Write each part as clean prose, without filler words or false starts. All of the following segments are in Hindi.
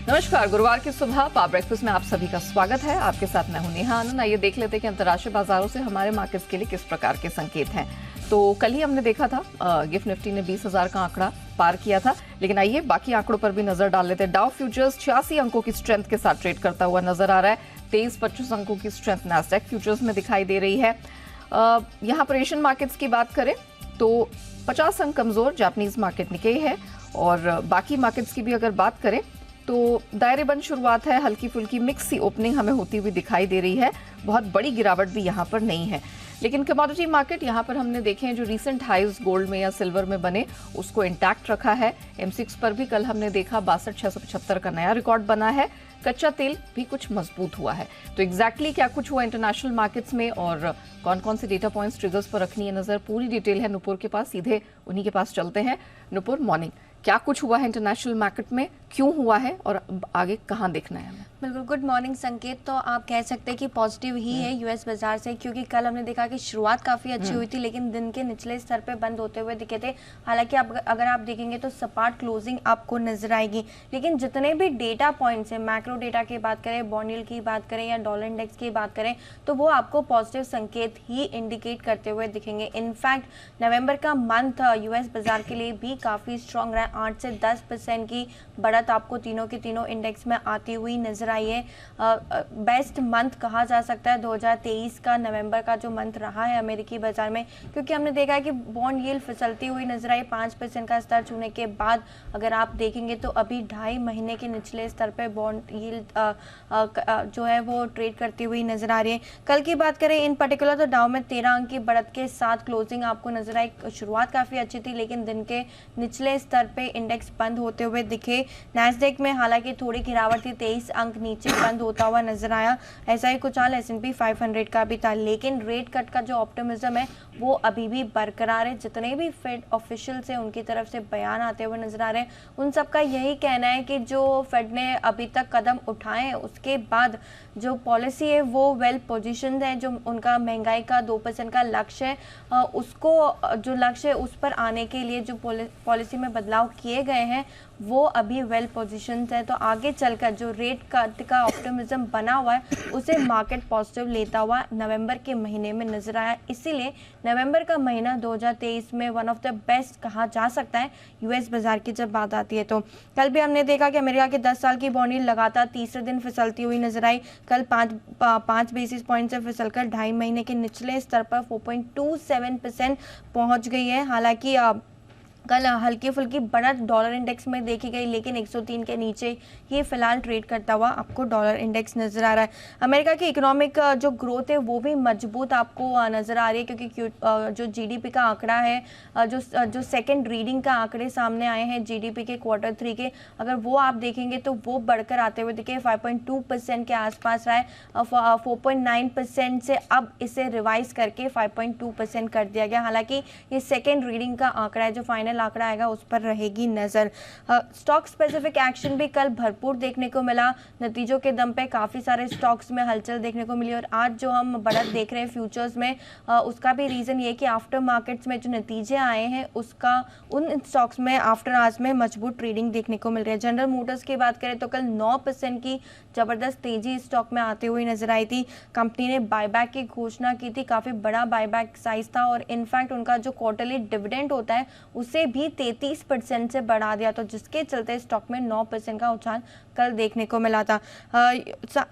नमस्कार, गुरुवार की सुबह पावर ब्रेकफास्ट में आप सभी का स्वागत है। आपके साथ मैं हूं नेहा आनंद। आइए देख लेते हैं कि अंतर्राष्ट्रीय बाजारों से हमारे मार्केट्स के लिए किस प्रकार के संकेत हैं। तो कल ही हमने देखा था गिफ्ट निफ्टी ने 20,000 का आंकड़ा पार किया था, लेकिन आइए बाकी आंकड़ों पर भी नजर डाल लेते हैं। डाउ फ्यूचर्स 86 अंकों की स्ट्रेंथ के साथ ट्रेड करता हुआ नजर आ रहा है। 23-25 अंकों की स्ट्रेंथ नैस्डैक फ्यूचर्स में दिखाई दे रही है। यहाँ पर एशियन मार्केट्स की बात करें तो 50 अंक कमजोर जापानीज मार्केट निकेई है, और बाकी मार्केट्स की भी अगर बात करें तो दायरेबंद शुरुआत है, हल्की फुल्की मिक्स सी ओपनिंग हमें होती हुई दिखाई दे रही है। बहुत बड़ी गिरावट भी यहाँ पर नहीं है, लेकिन कमोडिटी मार्केट यहाँ पर हमने देखे हैं जो रीसेंट हाइज गोल्ड में या सिल्वर में बने उसको इंटैक्ट रखा है। M6 पर भी कल हमने देखा 62,675 का नया रिकॉर्ड बना है। कच्चा तेल भी कुछ मजबूत हुआ है। तो एग्जैक्टली क्या कुछ हुआ इंटरनेशनल मार्केट्स में और कौन कौन से डेटा पॉइंट्स ट्रिगर्स पर रखनी है नजर, पूरी डिटेल है नुपुर के पास। सीधे उन्हीं के पास चलते हैं। नुपुर, मॉर्निंग, क्या कुछ हुआ है इंटरनेशनल मार्केट में, क्यों हुआ है और आगे कहां देखना है हमें? बिल्कुल, गुड मॉर्निंग संकेत। तो आप कह सकते हैं कि पॉजिटिव ही है यूएस बाजार से, क्योंकि कल हमने देखा कि शुरुआत काफ़ी अच्छी हुई थी लेकिन दिन के निचले स्तर पे बंद होते हुए दिखे थे। हालांकि अगर आप देखेंगे तो सपाट क्लोजिंग आपको नजर आएगी, लेकिन जितने भी डेटा पॉइंट्स हैं, मैक्रो डेटा की बात करें, बॉन्ड यील्ड की बात करें या डॉलर इंडेक्स की बात करें, तो वो आपको पॉजिटिव संकेत ही इंडिकेट करते हुए दिखेंगे। इनफैक्ट नवंबर का मंथ यूएस बाजार के लिए भी काफ़ी स्ट्रॉन्ग रहा। 8 से 10% की बढ़त आपको तीनों के तीनों इंडेक्स में आती हुई नजर आई है। बेस्ट मंथ कहा जा सकता है 2023 का नवंबर का जो मंथ रहा है अमेरिकी बाजार में, क्योंकि हमने देखा है कि बॉन्ड यील्ड फिसलती हुई नजर आई। 5% का स्तर छूने के बाद अगर आप देखेंगे तो अभी 2.5 महीने के निचले स्तर पे बॉन्ड यील्ड जो है वो ट्रेड करती हुई नजर आ रही है। कल की बात करें इन पर्टिकुलर तो डाउ में 13 अंक की बढ़त के साथ क्लोजिंग आपको नजर आई। शुरुआत काफी अच्छी थी लेकिन दिन के निचले स्तर पे इंडेक्स बंद होते हुए दिखे। नैस्डैक में हालांकि थोड़ी गिरावट थी, 23 अंक नीचे बंद होता हुआ नजर आया। ऐसा ही कुछ हाल S&P 500 का भी था, लेकिन रेट कट का जो ऑप्टिमिज्म है वो अभी भी बरकरार है। जितने भी फेड ऑफिशियल्स हैं उनकी तरफ से बयान आते हुए नजर आ रहे हैं, उन सबका यही कहना है कि जो फेड ने अभी तक कदम उठाए हैं उसके बाद जो पॉलिसी है वो वेल पोजिशन्ड है। जो उनका महंगाई का 2% का लक्ष्य है, उसको जो लक्ष्य है उस पर आने के लिए जो पॉलिसी में बदलाव किए गए हैं वो अभी वेल पोजीशन्ड है। तो आगे चलकर जो रेट कट का ऑप्टिमिज्म बना हुआ है उसे मार्केट पॉजिटिव लेता हुआ नवंबर के महीने में नजर आया। इसीलिए नवंबर का महीना 2023 में वन ऑफ द बेस्ट कहा जा सकता है यूएस बाजार की जब बात आती है। तो कल भी हमने देखा कि अमेरिका के 10 साल की बॉन्ड यील्ड लगातार तीसरे दिन फिसलती हुई नजर आई। कल 5 बेसिस पॉइंट से फिसलकर 2.5 महीने के निचले स्तर पर 4.27% पहुंच गई है। हालांकि कल हल्की फुल्की बढ़त डॉलर इंडेक्स में देखी गई, लेकिन 103 के नीचे ही फिलहाल ट्रेड करता हुआ आपको डॉलर इंडेक्स नजर आ रहा है। अमेरिका की इकोनॉमिक जो ग्रोथ है वो भी मजबूत आपको नजर आ रही है, क्योंकि जो जीडीपी का आंकड़ा है, जो सेकंड रीडिंग का आंकड़े सामने आए हैं जीडीपी के Q3 के, अगर वो आप देखेंगे तो वो बढ़कर आते हुए दिखे। 5.2% के आसपास रहा है। 4.9% से अब इसे रिवाइज करके 5.2% कर दिया गया। हालांकि ये सेकेंड रीडिंग का आंकड़ा है, जो फाइनल आंकड़ा आएगा उस पर रहेगी नजर। स्टॉक स्पेसिफिक एक्शन भी कल भरपूर देखने को मिला। नतीजों के दम पे काफी सारे स्टॉक्स में हलचल देखने को मिली, और आज जो हम बढ़त देख रहे हैं फ्यूचर्स में, उसका भी रीजन ये कि आफ्टर मार्केट्स में जो नतीजे आए हैं उसका उन स्टॉक्स में आफ्टर आज में मजबूत ट्रेडिंग देखने को मिल रही है। जनरल मोटर्स की बात करें तो कल 9% की जबरदस्त तेजी स्टॉक में आते हुए नजर आई थी। कंपनी ने बायबैक की घोषणा की थी, काफी बड़ा बायबैक साइज था, और इनफैक्ट उनका जो क्वार्टरली डिविडेंड होता है उसे भी 33% से बढ़ा दिया, तो जिसके चलते स्टॉक में 9% का उछाल कल देखने को मिला था।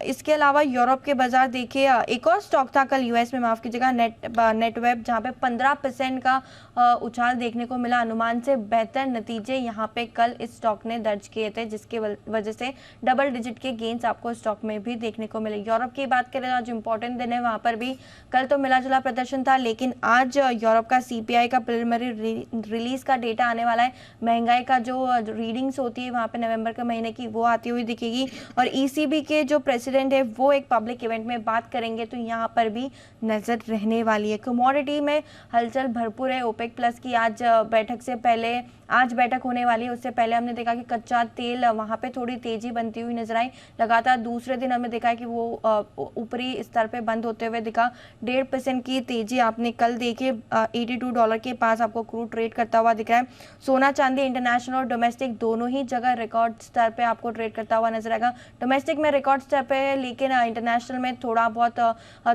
इसके अलावा यूरोप के बाजार देखिए, एक और स्टॉक था कल यूएस में, माफ कीजिएगा, नेटवेब, जहां पे 15% का उछाल देखने को मिला। अनुमान से बेहतर नतीजे यहां पे कल इस स्टॉक ने दर्ज किए थे, जिसके वजह से डबल डिजिट के गेन्स आपको स्टॉक में भी देखने को मिले। यूरोप की बात करें, आज इंपॉर्टेंट दिन है, वहां पर भी कल तो मिला जुला प्रदर्शन था, लेकिन आज यूरोप का CPI का प्रिलिमिनरी रिलीज का डेटा आने वाला है। महंगाई का जो रीडिंग्स होती है वहां पे नवंबर के महीने की, वो आती हुई दिखेगी, और ECB के जो प्रेसिडेंट है वो एक पब्लिक इवेंट में बात करेंगे, तो यहाँ पर भी नजर रहने वाली है। कमोडिटी में हलचल भरपूर है। OPEC प्लस की आज बैठक से पहले आज बैठक होने वाली है, उससे पहले हमने देखा कि कच्चा तेल वहां पे थोड़ी तेजी बनती हुई नजर आई। लगातार दूसरे दिन हमने देखा कि वो ऊपरी स्तर पे बंद होते हुए दिखा। 1.5% की तेजी आपने कल देखी। $82 के पास आपको क्रूड ट्रेड करता हुआ दिखा। दिख रहा है। सोना चांदी इंटरनेशनल और डोमेस्टिक दोनों ही जगह रिकॉर्ड स्तर पे आपको ट्रेड करता हुआ नजर आएगा। डोमेस्टिक में रिकॉर्ड स्तर पे है, लेकिन इंटरनेशनल में थोड़ा बहुत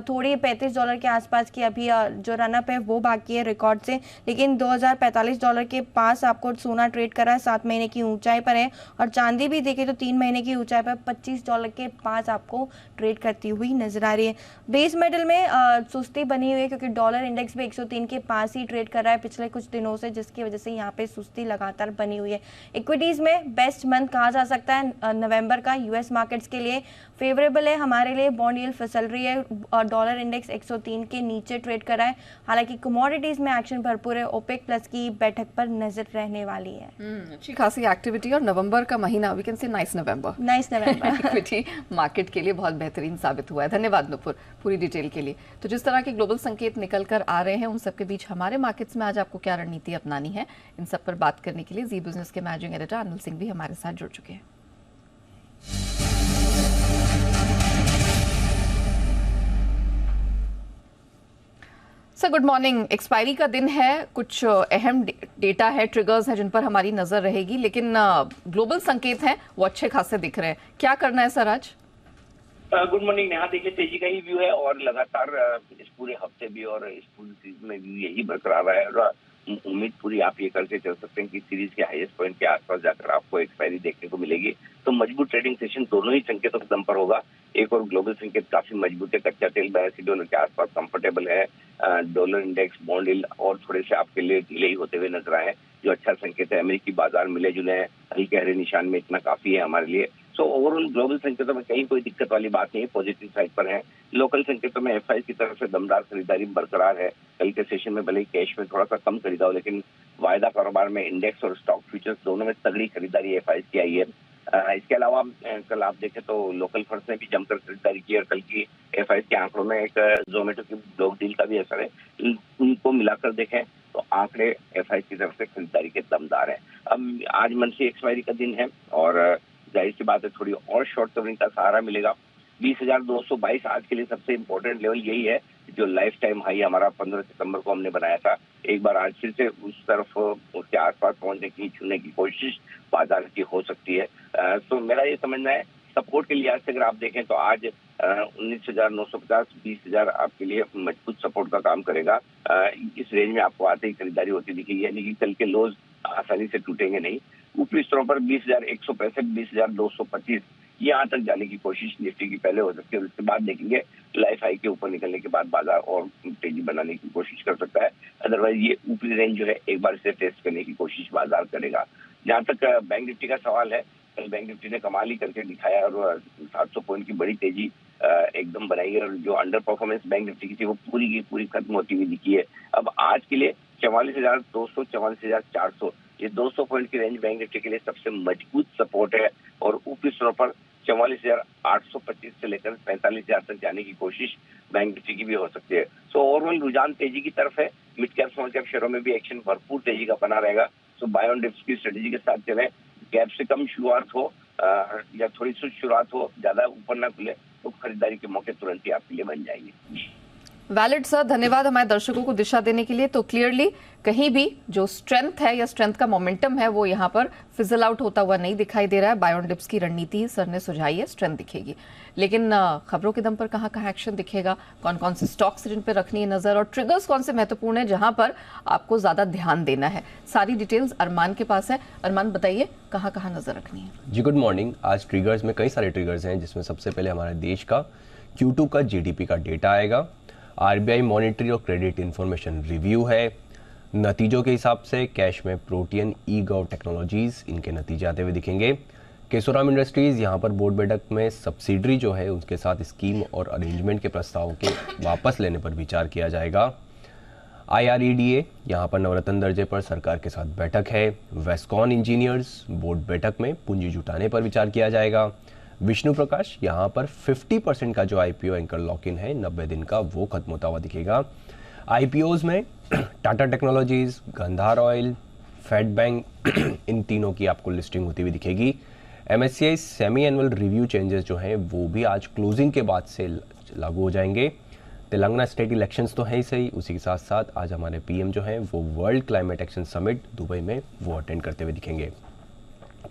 थोड़ी $35 के आसपास की अभी जो रनअप है वो बाकी है रिकॉर्ड से, लेकिन $2045 के पास आपको सोना ट्रेड कर रहा है, 7 महीने की ऊंचाई पर है। और चांदी भी देखें तो 3 महीने की ऊंचाई पर $25 के पास आपको ट्रेड करती हुई नजर आ रही है। बेस मेटल में सुस्ती बनी हुई है, क्योंकि डॉलर इंडेक्स भी 103 के पास ही ट्रेड कर रहा है पिछले कुछ दिनों से, जिसकी वजह से यहाँ पे सुस्ती लगातार बनी हुई है। इक्विटीज में बेस्ट मंथ कहा जा सकता है नवंबर का यूएस मार्केट्स के लिए फेवरेबल है हमारे लिए। बॉन्ड यील्ड फिसल रही है और डॉलर इंडेक्स 103 के नीचे ट्रेड कर रहा है। हालांकि कमोडिटीज में एक्शन भरपूर है, ओपेक प्लस की बैठक पर नजर रहने वाली है। अच्छी खासी एक्टिविटी और नवंबर का महीना, we can say nice November equity market के लिए बहुत बेहतरीन साबित हुआ है। धन्यवाद नुपुर पूरी डिटेल के लिए। तो जिस तरह के ग्लोबल संकेत निकल कर आ रहे हैं, उन सबके बीच हमारे मार्केट्स में आज आपको क्या रणनीति अपनानी है, इन सब पर बात करने के लिए जी बिजनेस के मैनेजिंग एडिटर अनिल सिंह भी हमारे साथ जुड़ चुके हैं। Sir good morning. एक्सपायरी का दिन है, कुछ अहम डेटा है, ट्रिगर्स हैं जिन पर हमारी नजर रहेगी, लेकिन ग्लोबल संकेत हैं वो अच्छे खासे दिख रहे हैं। क्या करना है सर आज? Good morning Neha. देखिए तेजी का ही व्यू है और लगातार इस पूरे हफ्ते भी और इस पूरी सीरीज में व्यू यही बरकरार है। और उम्मीद पूरी आप ये करके चल सकते हैं कि सीरीज के हाईएस्ट पॉइंट के आसपास जाकर आपको एक्सपायरी देखने को मिलेगी। तो मजबूत ट्रेडिंग सेशन दोनों ही संकेतों के दम पर होगा। एक और ग्लोबल संकेत काफी मजबूत है, कच्चा तेल $82 के आसपास कंफर्टेबल है। डॉलर इंडेक्स, बॉन्ड यील्ड और थोड़े से आपके लिए डिले ही होते हुए नजर आए, जो अच्छा संकेत है। अमेरिकी बाजार मिले जुले हल्के हरे निशान में इतना काफी है हमारे लिए। सो ओवरऑल ग्लोबल संकेतों में कहीं कोई दिक्कत वाली बात नहीं है, पॉजिटिव साइड पर है। लोकल संकेतों में एफआई की तरफ से दमदार खरीदारी बरकरार है। कल के सेशन में भले ही कैश में थोड़ा सा कम खरीदा हो, लेकिन वायदा कारोबार में इंडेक्स और स्टॉक फ्यूचर्स दोनों में तगड़ी खरीदारी एफआई की आई है। इसके अलावा कल आप देखें तो लोकल फंड्स ने भी जमकर खरीदारी की और कल की एफआई के आंकड़ों में एक जोमेटो की ब्लॉक डील का भी असर है। उनको मिलाकर देखें तो आंकड़े एफआई की तरफ से खरीदारी के दमदार है। अब आज मंथली एक्सपायरी का दिन है और जाहिर सी बात है थोड़ी और शॉर्ट कवरिंग का सहारा मिलेगा। 20,222 आज के लिए सबसे इम्पोर्टेंट लेवल यही है, जो लाइफ टाइम हाई हमारा 15 सितंबर को हमने बनाया था। एक बार आज फिर से उस तरफ उसके आसपास पहुंचने की, छूने की कोशिश बाजार की हो सकती है। तो मेरा ये समझना है सपोर्ट के लिहाज से अगर आप देखें तो आज 19,950, 20,000 आपके लिए मजबूत सपोर्ट का काम करेगा। इस रेंज में आपको आते ही खरीदारी होती दिखेगी, यानी कि कल के लोज आसानी से टूटेंगे नहीं। ऊपरी स्तरों पर 20,165, 20,225 यहाँ तक जाने की कोशिश निफ्टी की पहले हो सकती है। और उसके बाद देखेंगे लाइफ हाई के ऊपर निकलने के बाद बाजार और तेजी बनाने की कोशिश कर सकता है। अदरवाइज ये ऊपरी रेंज जो है एक बार इसे टेस्ट करने की कोशिश बाजार करेगा। जहाँ तक बैंक निफ्टी का सवाल है, कल बैंक निफ्टी ने कमाल ही करके दिखाया और 700 पॉइंट की बड़ी तेजी एकदम बनाई है। और जो अंडर परफॉर्मेंस बैंक निफ्टी की थी वो पूरी की पूरी खत्म होती हुई दिखी है। अब आज के लिए 44,200, 44,400 ये 200 पॉइंट की रेंज बैंक निफ्टी के लिए सबसे मजबूत सपोर्ट है। और ऊपरी स्तरों पर 44,825 से लेकर 45,000 तक जाने की कोशिश बैंक निफ्टी की भी हो सकती है। सो ओवरऑल रुझान तेजी की तरफ है। मिड कैप स्मॉल कैप शेयरों में भी एक्शन भरपूर तेजी का बना रहेगा। सो बाय ऑन डिप्स की स्ट्रेटेजी के साथ चलें। गैप से कम शुरुआत हो या थोड़ी सी शुरुआत हो, ज्यादा ऊपर ना खुले तो खरीदारी के मौके तुरंत ही आपके लिए बन जाएंगे। वैलिड सर, धन्यवाद हमारे दर्शकों को दिशा देने के लिए। तो क्लियरली कहीं भी जो स्ट्रेंथ है या स्ट्रेंथ का मोमेंटम है वो यहाँ पर फिजल आउट होता हुआ नहीं दिखाई दे रहा है। बाय ऑन डिप्स की रणनीति सर ने सुझाई है, स्ट्रेंथ दिखेगी, लेकिन खबरों के दम पर कहाँ कहाँ एक्शन दिखेगा, कौन कौन से स्टॉक्स जिन पर रखनी है नजर, और ट्रिगर्स कौन से महत्वपूर्ण है जहां पर आपको ज्यादा ध्यान देना है, सारी डिटेल्स अरमान के पास है। अरमान बताइए कहाँ कहाँ नजर रखनी है? जी गुड मॉर्निंग। आज ट्रिगर्स में कई सारे ट्रिगर्स हैं, जिसमें सबसे पहले हमारे देश का Q2 का GDP का डेटा आएगा। RBI मॉनेटरी और क्रेडिट इंफॉर्मेशन रिव्यू है। नतीजों के हिसाब से कैश में प्रोटियन, ई-गव टेक्नोलॉजीज, इनके नतीजे आते हुए दिखेंगे। केशोराम इंडस्ट्रीज यहाँ पर बोर्ड बैठक में सब्सिडरी जो है उसके साथ स्कीम और अरेंजमेंट के प्रस्ताव के वापस लेने पर विचार किया जाएगा। IREDA यहाँ पर नवरत्न दर्जे पर सरकार के साथ बैठक है। वेस्कॉन इंजीनियर्स बोर्ड बैठक में पूंजी जुटाने पर विचार किया जाएगा। विष्णु प्रकाश यहाँ पर 50% का जो IPO एंकर लॉक इन है 90 दिन का, वो खत्म होता हुआ दिखेगा। IPOs में Tata Technologies, Gandhar Oil, Fed Bank, इन तीनों की आपको लिस्टिंग होती हुई दिखेगी। MSCI semi annual review changes जो हैं वो भी आज क्लोजिंग के बाद से लागू हो जाएंगे। तेलंगाना स्टेट इलेक्शंस तो है ही सही, उसी के साथ साथ आज हमारे पीएम जो हैं वो world climate action summit Dubai में वो अटेंड करते हुए दिखेंगे।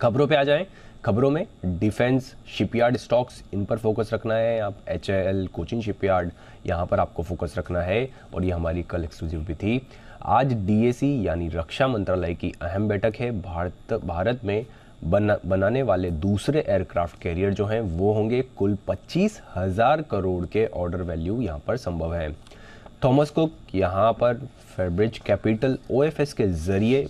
खबरों पे आ जाएं। खबरों में डिफेंस, शिपयार्ड स्टॉक्स, इन पर फोकस रखना है। आप HAL, कोचिन शिपयार्ड, यहाँ पर आपको फोकस रखना है। और ये हमारी कल एक्सक्लूसिव भी थी। आज DAC यानी रक्षा मंत्रालय की अहम बैठक है। भारत में बनाने वाले दूसरे एयरक्राफ्ट कैरियर जो हैं वो होंगे। कुल 25,000 करोड़ के ऑर्डर वैल्यू यहाँ पर संभव है। थॉमस कुक यहाँ पर फेब्रिज कैपिटल OFS के जरिए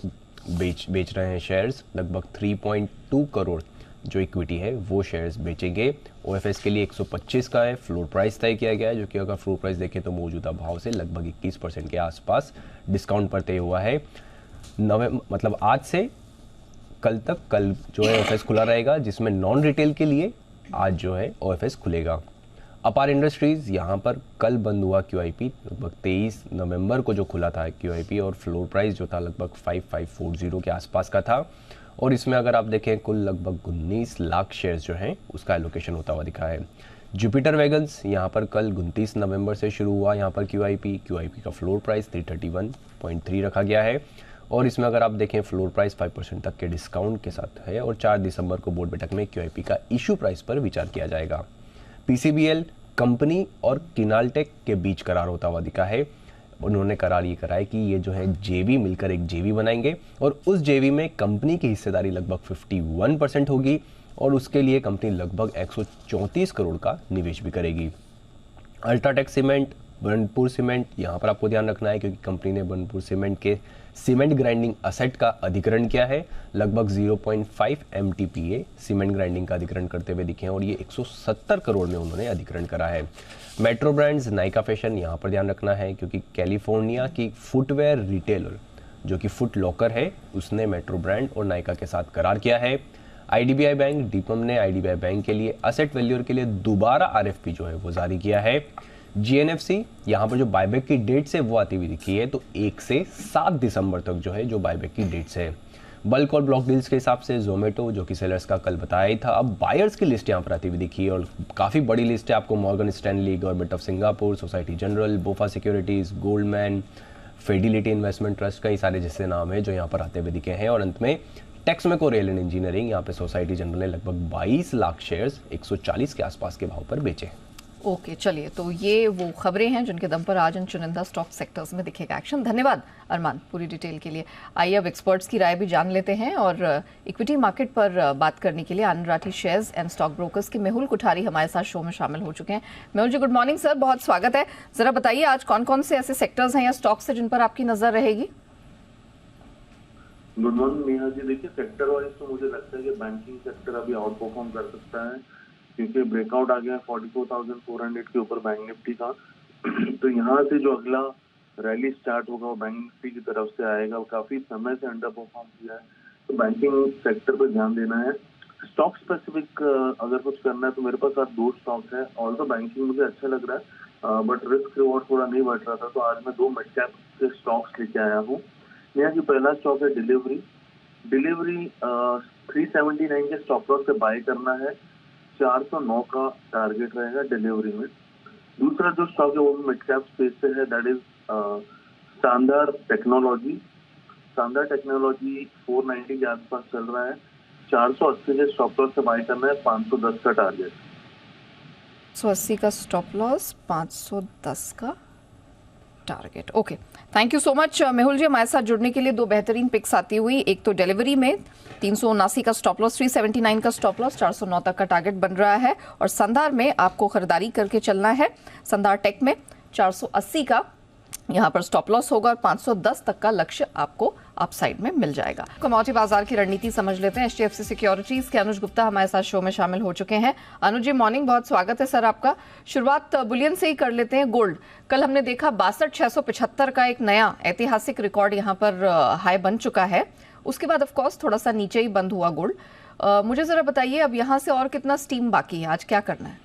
बेच रहे हैं शेयर्स। लगभग 3.2 करोड़ जो इक्विटी है वो शेयर्स बेचेंगे। OFS के लिए 125 का है फ्लोर प्राइस तय किया गया है, जो कि अगर फ्लोर प्राइस देखें तो मौजूदा भाव से लगभग 21% के आसपास डिस्काउंट पर तय हुआ है। मतलब आज से कल तक कल जो है OFS खुला रहेगा, जिसमें नॉन रिटेल के लिए आज जो है OFS खुलेगा। अपार इंडस्ट्रीज यहाँ पर कल बंद हुआ QIP, लगभग 23 नवंबर को जो खुला था QIP, और फ्लोर प्राइस जो था लगभग 5540 के आसपास का था। और इसमें अगर आप देखें कुल लगभग 19 लाख शेयर्स जो हैं उसका एलोकेशन होता हुआ दिखा है। जुपिटर वैगन्स यहाँ पर कल 29 नवंबर से शुरू हुआ यहाँ पर QIP का फ्लोर प्राइस 331.3 रखा गया है। और इसमें अगर आप देखें फ्लोर प्राइस 5% तक के डिस्काउंट के साथ है। और 4 दिसंबर को बोर्ड बैठक में QIP का इशू प्राइस पर विचार किया जाएगा। PCBL कंपनी और किनाल्टेक के बीच करार होता हुआ दिखा है। उन्होंने करार ये करा है कि ये जो है JV मिलकर एक JV बनाएंगे, और उस JV में कंपनी की हिस्सेदारी लगभग 51% होगी, और उसके लिए कंपनी लगभग 134 करोड़ का निवेश भी करेगी। अल्ट्राटेक सीमेंट, बर्नपुर सीमेंट, यहाँ पर आपको ध्यान रखना है क्योंकि कंपनी ने बर्नपुर सीमेंट के सीमेंट ग्राइंडिंग असेट का अधिग्रहण किया है। लगभग 0.5 MTPA सीमेंट ग्राइंडिंग का अधिग्रहण करते हुए दिखे हैं, और ये 170 करोड़ में उन्होंने अधिग्रहण करा है। मेट्रो ब्रांड्स, नाइका फैशन, यहाँ पर ध्यान रखना है क्योंकि कैलिफोर्निया की फुटवेयर रिटेलर जो कि फुट लॉकर है, उसने मेट्रो ब्रांड और नाइका के साथ करार किया है। IDBI बैंक, डीपम ने IDBI बैंक के लिए असेट वैल्यूअर के लिए दोबारा RFP जो है वो जारी किया है। GNFC यहाँ पर जो बायबैक की डेट्स है वो आती हुई दिखी है, तो 1 से 7 दिसंबर तक जो है जो बायबैक की डेट्स है। बल्क और ब्लॉक डील्स के हिसाब से जोमेटो जो कि सेलर्स का कल बताया ही था, अब बायर्स की लिस्ट यहाँ पर आती हुई दिखी है, और काफ़ी बड़ी लिस्ट है। आपको Morgan Stanley, government of Singapore, society general, बोफा securities, Goldman, Fidelity investment trust, कई सारे जैसे नाम है जो यहाँ पर आते हुए दिखे हैं। और अंत में टेक्समेको रेल एंड इंजीनियरिंग, यहाँ पे सोसाइटी जनरल ने लगभग 22 लाख शेयर्स 140 के आसपास के भाव पर बेचे। ओके, चलिए, तो ये वो खबरें हैं जिनके दम पर आज इन चुनिंदा स्टॉक सेक्टर्स में दिखेगा एक्शन। धन्यवाद अरमान पूरी डिटेल के लिए। आइए अब एक्सपर्ट्स की राय भी जान लेते हैं, और इक्विटी मार्केट पर बात करने के लिए Anand Rathi Shares and Stock Brokers के मेहुल कुठारी हमारे साथ शो में शामिल हो चुके हैं। मेहुल जी, गुड मॉर्निंग सर, बहुत स्वागत है। जरा बताइए आज कौन कौन से ऐसे सेक्टर्स हैं या स्टॉक्स हैं जिन पर आपकी नजर रहेगी? Good morning Neha ji. देखिए, सेक्टर वाइज तो मुझे लगता है कि बैंकिंग सेक्टर अभी आउट परफॉर्म कर सकता है, क्योंकि ब्रेकआउट आ गया 44,400 के ऊपर बैंक निफ्टी का। तो यहाँ से जो अगला रैली स्टार्ट होगा वो बैंक निफ्टी की तरफ से आएगा। काफी समय से अंडर परफॉर्म किया है, तो बैंकिंग सेक्टर पर ध्यान देना है। स्टॉक स्पेसिफिक अगर कुछ करना है तो मेरे पास आज 2 स्टॉक है। ऑल्सो बैंकिंग मुझे अच्छा लग रहा है, बट रिस्क रिवॉर्ड थोड़ा नहीं बढ़ रहा था, तो आज मैं 2 मिड कैप के स्टॉक्स लेके आया हूँ। यहाँ की पहला स्टॉक है डिलीवरी 379 के स्टॉप लॉस से बाय करना है। 409 का टारगेट रहेगा डिलीवरी में। दूसरा जो स्टॉक है वो मिड कैप स्पेस से है, दैट इज शानदार टेक्नोलॉजी। शानदार टेक्नोलॉजी 490 के आसपास चल रहा है। 480 के स्टॉप लॉस से बाय करना है, 510 का टारगेट। 180 का स्टॉप लॉस, 510 का target. Okay, thank you so much Mehul ji हमारे साथ जुड़ने के लिए। 2 बेहतरीन पिक्स आती हुई, एक तो डिलीवरी में 379 का स्टॉप लॉस, 379 का स्टॉप लॉस, 409 तक का टारगेट बन रहा है, और संधार में आपको खरीदारी करके चलना है। संधार टेक में 480 का यहाँ पर स्टॉप लॉस होगा, और 510 तक का लक्ष्य आपको अपसाइड में मिल जाएगा। कमोडिटी बाजार की रणनीति समझ लेते हैं। HDFC सिक्योरिटीज के अनुज गुप्ता हमारे साथ शो में शामिल हो चुके हैं। अनुज जी, मॉर्निंग, बहुत स्वागत है सर आपका। शुरुआत बुलियन से ही कर लेते हैं। गोल्ड, कल हमने देखा 62,675 का एक नया ऐतिहासिक रिकॉर्ड यहाँ पर हाई बन चुका है। उसके बाद ऑफकोर्स थोड़ा सा नीचे ही बंद हुआ गोल्ड। मुझे जरा बताइए अब यहाँ से और कितना स्टीम बाकी है, आज क्या करना है?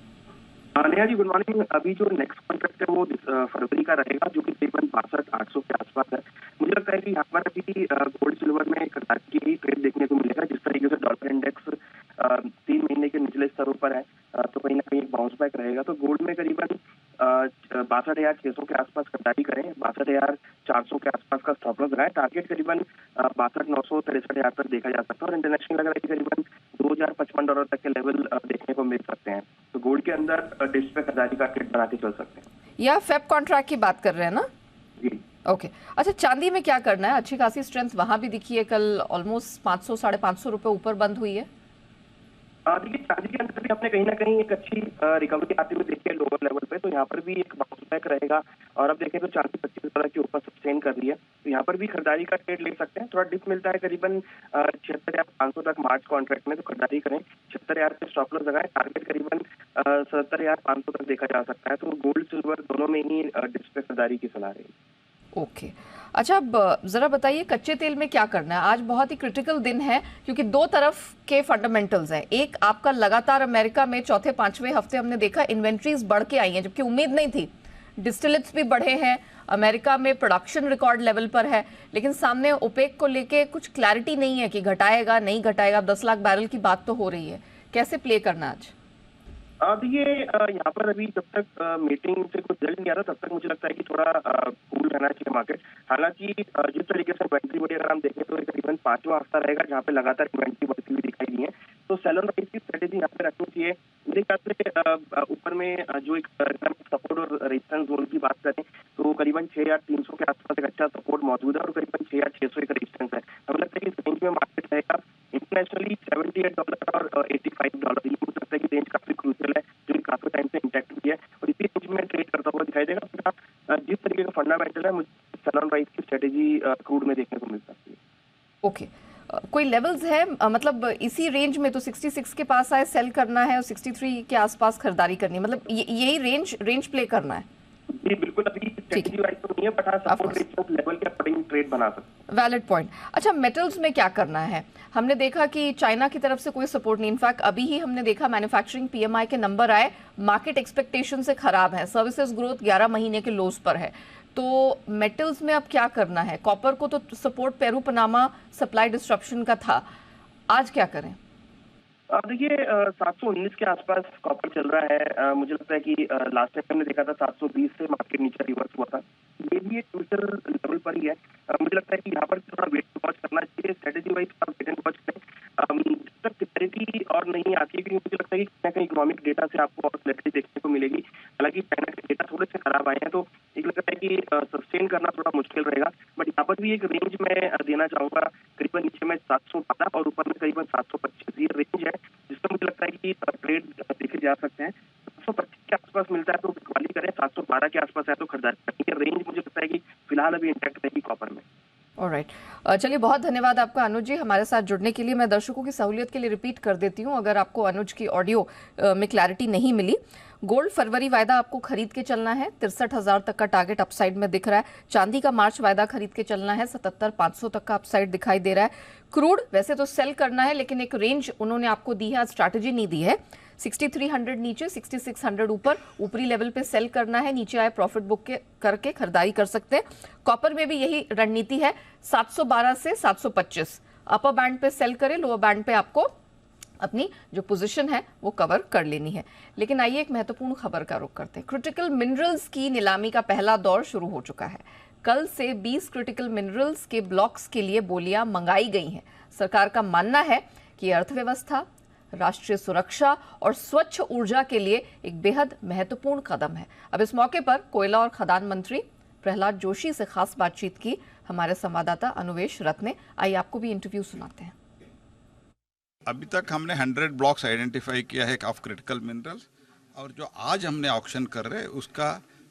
Neha ji, good morning. अभी जो नेक्स्ट कॉन्ट्रैक्ट है वो फरवरी का रहेगा, जो कि तकरीबन 62,800 के आसपास है। मुझे लगता है कि यहाँ पर अभी गोल्ड सिल्वर में एक की ट्रेड देखने को मिलेगा। जिस तरीके से डॉलर इंडेक्स 3 महीने के निचले स्तरों पर है, तो कहीं ना कहीं एक बाउंस बैक रहेगा। तो गोल्ड में करीबन 62,800 62,600 के आसपास खरीदारी करें, 62,400 के आसपास का स्टॉप लॉस लगाएं। टारगेट करीबन 62,900 63,000 तक देखा जा सकता है और इंटरनेशनल लग रहा है करीबन $2,055 तक के लेवल देखने को मिल सकते हैं। तो गोल्ड के अंदर डिप्स पे खरीदारी का ट्रेड बना के चल सकते हैं। या फेब कॉन्ट्रैक्ट की बात कर रहे हैं ना? जी ओके अच्छा, चांदी में क्या करना है? अच्छी खासी स्ट्रेंथ वहां भी दिखी है, कल ऑलमोस्ट 500 550 रुपए ऊपर बंद हुई है। देखिए चांदी के अंदर भी आपने कहीं ना कहीं एक अच्छी रिकवरी आती हुई देखी है लोअर लेवल पे, तो यहाँ पर भी एक बाउंस बैक रहेगा और अब देखें तो चांदी $25 के ऊपर सस्टेन कर रही है, तो यहाँ पर भी खरीदारी का ट्रेड ले सकते हैं। थोड़ा डिप मिलता है करीबन 76,500 तक मार्च कॉन्ट्रैक्ट में, तो खरीदारी करें। 76,000 पे स्टॉप लॉस लगाए, टारगेट करीबन 77,500 तक देखा जा सकता है। तो गोल्ड सिल्वर दोनों में ही डिप्स पे खरीदारी की सलाह रहेगी। ओके अच्छा, अब जरा बताइए कच्चे तेल में क्या करना है? आज बहुत ही क्रिटिकल दिन है क्योंकि दो तरफ के फंडामेंटल्स हैं। एक आपका लगातार अमेरिका में चौथे पांचवें हफ्ते हमने देखा इन्वेंट्रीज बढ़ के आई हैं जबकि उम्मीद नहीं थी। डिस्टिलेट्स भी बढ़े हैं, अमेरिका में प्रोडक्शन रिकॉर्ड लेवल पर है, लेकिन सामने ओपेक को लेके कुछ क्लैरिटी नहीं है कि घटाएगा नहीं घटाएगा। 10 लाख बैरल की बात तो हो रही है, कैसे प्ले करना आज? देखिए यहाँ पर अभी जब तक मीटिंग से कुछ रिजल्ट नहीं आ रहा तब तक मुझे लगता है कि थोड़ा कूल रहना चाहिए मार्केट। हालांकि जिस तरीके से इन्वेंट्री बढ़ी अगर हम देखें तो करीबन 5वां हफ्ता रहेगा जहाँ पे लगातार इन्वेंट्री बढ़ती हुई दिखाई दी है, तो सेल ऑन राइज की स्ट्रेटेजी यहाँ पे रखनी चाहिए। मेरे ख्याल से ऊपर में जो एक सपोर्ट और रेजिस्टेंस जोन की बात करें तो करीबन 6,300 के आसपास एक अच्छा सपोर्ट मौजूद है और करीबन 6,600 एक रेजिस्टेंस है। हमें लगता है कि इस रेंज में मार्केट रहेगा। इंटरनेशनली $78 और $85 ये मुझे लगता है कि रेंज काफी क्रूशियल है, जो काफी टाइम से इंटैक्ट भी है और इसी रेंज में ट्रेड करता हुआ दिखाई देगा। जिस तरीके का फंडामेंटल है मुझे सेल ऑन राइज की स्ट्रेटेजी क्रूड में देखने को मिल सकती है। ओके कोई लेवल्स है मतलब इसी रेंज में तो 66 के पास आए सेल करना है और 63 के आसपास खरीदारी करनी है, मतलब यही रेंज प्ले करना है? जी बिल्कुल, अभी स्ट्रेटेजी वाइज तो नहीं है बट हाँ सपोर्ट रेजिस्टेंस लेवल के अकॉर्डिंग ट्रेड बना सकते हैं। Valid point. अच्छा मेटल्स में क्या करना है? हमने देखा कि चाइना की तरफ से कोई सपोर्ट नहीं, इनफैक्ट अभी ही हमने देखा मैन्युफैक्चरिंग पीएमआई के नंबर आए, मार्केट एक्सपेक्टेशन से खराब है, सर्विसेज ग्रोथ 11 महीने के लोस पर है। तो मेटल्स में अब क्या करना है? कॉपर को तो support Peru Panama supply disruption का था, आज क्या करें? देखिए 719 के आसपास कॉपर चल रहा है। मुझे लगता है कि लास्ट टाइम हमने देखा था 720 से मार्केट नीचे रिवर्स हुआ था, ये भी एक क्रूशियल लेवल पर ही है। मुझे लगता है कि यहाँ पर थोड़ा वेट वॉच करना चाहिए, स्ट्रेटेजी वाइज थोड़ा वेट एंड वॉच करें जब तक क्लैरिटी और नहीं आती है, क्योंकि मुझे लगता है कि कहीं ना कहीं इकोनॉमिक डेटा से आपको और क्लैरिटी देखने को मिलेगी। हालांकि चाइना के डेटा थोड़े से खराब आए हैं तो एक लगता है कि सस्टेन करना थोड़ा मुश्किल रहेगा, बट यहाँ पर भी एक रेंज में देना चाहूंगा, करीबन नीचे में 712 और ऊपर में करीबन 725 ये रेंज है जिसमें मुझे लगता है कि ट्रेड देखे जा सकते हैं। 725 के आसपास मिलता है तो बिकवाली करें, 712 के आसपास है तो खरीदारी करें। रेंज मुझे लगता है कि फिलहाल अभी इंटैक्ट रहेगी कॉपर में। ऑलराइट, चलिए बहुत धन्यवाद आपका अनुज जी हमारे साथ जुड़ने के लिए। मैं दर्शकों की सहूलियत के लिए रिपीट कर देती हूँ अगर आपको अनुज की ऑडियो में क्लैरिटी नहीं मिली। गोल्ड फरवरी वायदा आपको खरीद के चलना है, 63,000 तक का टारगेट अपसाइड में दिख रहा है। चांदी का मार्च वायदा खरीद के चलना है, 77,500 तक का अपसाइड दिखाई दे रहा है। क्रूड वैसे तो सेल करना है लेकिन एक रेंज उन्होंने आपको दी है, स्ट्रैटेजी नहीं दी है। 6300 नीचे 6600 ऊपर, ऊपरी लेवल पे सेल करना है, नीचे आए प्रॉफिट बुक करके खरीदारी कर सकते हैं। कॉपर में भी यही रणनीति है, 712 से 725 अपर बैंड पे सेल करें, लोअर बैंड पे आपको अपनी जो पोजीशन है वो कवर कर लेनी है। लेकिन आइए एक महत्वपूर्ण खबर का रुख करते हैं। क्रिटिकल मिनरल्स की नीलामी का पहला दौर शुरू हो चुका है। कल से 20 क्रिटिकल मिनरल्स के ब्लॉक्स के लिए बोलियां मंगाई गई हैं। सरकार का मानना है कि अर्थव्यवस्था, राष्ट्रीय सुरक्षा और स्वच्छ ऊर्जा के लिए एक बेहद महत्वपूर्ण कदम है। अब इस मौके पर कोयला और खदान मंत्री प्रहलाद जोशी से खास बातचीत की हमारे संवाददाता अनुवेश रथ ने। आइए आपको भी इंटरव्यू सुनाते हैं। अभी तक हमने 100 ब्लॉक्स आइडेंटिफाई किया है ऑफ क्रिटिकल मिनरल्स, और जो आज हमने ऑक्शन कर रहे हैं उसका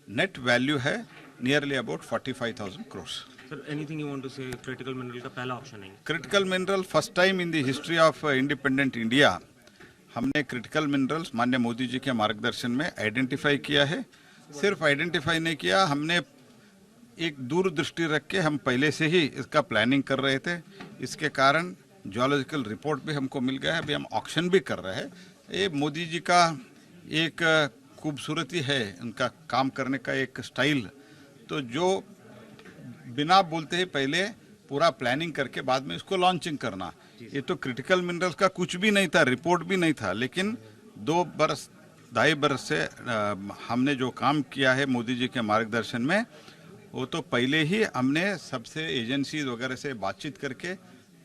नेट वैल्यू है nearly about 45,000 crore. Sir anything you want to say, critical mineral का पहला ऑप्शन है। Critical mineral first time in the history of independent India हमने क्रिटिकल मिनरल्स माननीय मोदी जी के मार्गदर्शन में आइडेंटिफाई किया है। सिर्फ आइडेंटिफाई नहीं किया, हमने एक दूरदृष्टि रख के हम पहले से ही इसका प्लानिंग कर रहे थे। इसके कारण जियोलॉजिकल रिपोर्ट भी हमको मिल गया है, अभी हम ऑक्शन भी कर रहे हैं। ये मोदी जी का एक खूबसूरती है, उनका काम करने का एक स्टाइल, तो जो बिना बोलते ही पहले पूरा प्लानिंग करके बाद में इसको लॉन्चिंग करना। ये तो क्रिटिकल मिनरल्स का कुछ भी नहीं था, रिपोर्ट भी नहीं था, लेकिन 2 बरस ढाई बरस से हमने जो काम किया है मोदी जी के मार्गदर्शन में, वो तो पहले ही हमने सबसे एजेंसीज वगैरह से बातचीत करके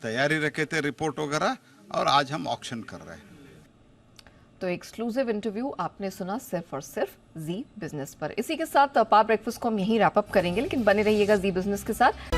तैयारी रखे थे रिपोर्ट वगैरह, और आज हम ऑक्शन कर रहे हैं। तो एक्सक्लूसिव इंटरव्यू आपने सुना सिर्फ और सिर्फ जी बिजनेस पर। इसी के साथ पा ब्रेकफास्ट को हम यहीं रैप अप करेंगे, लेकिन बने रहिएगा जी बिजनेस के साथ।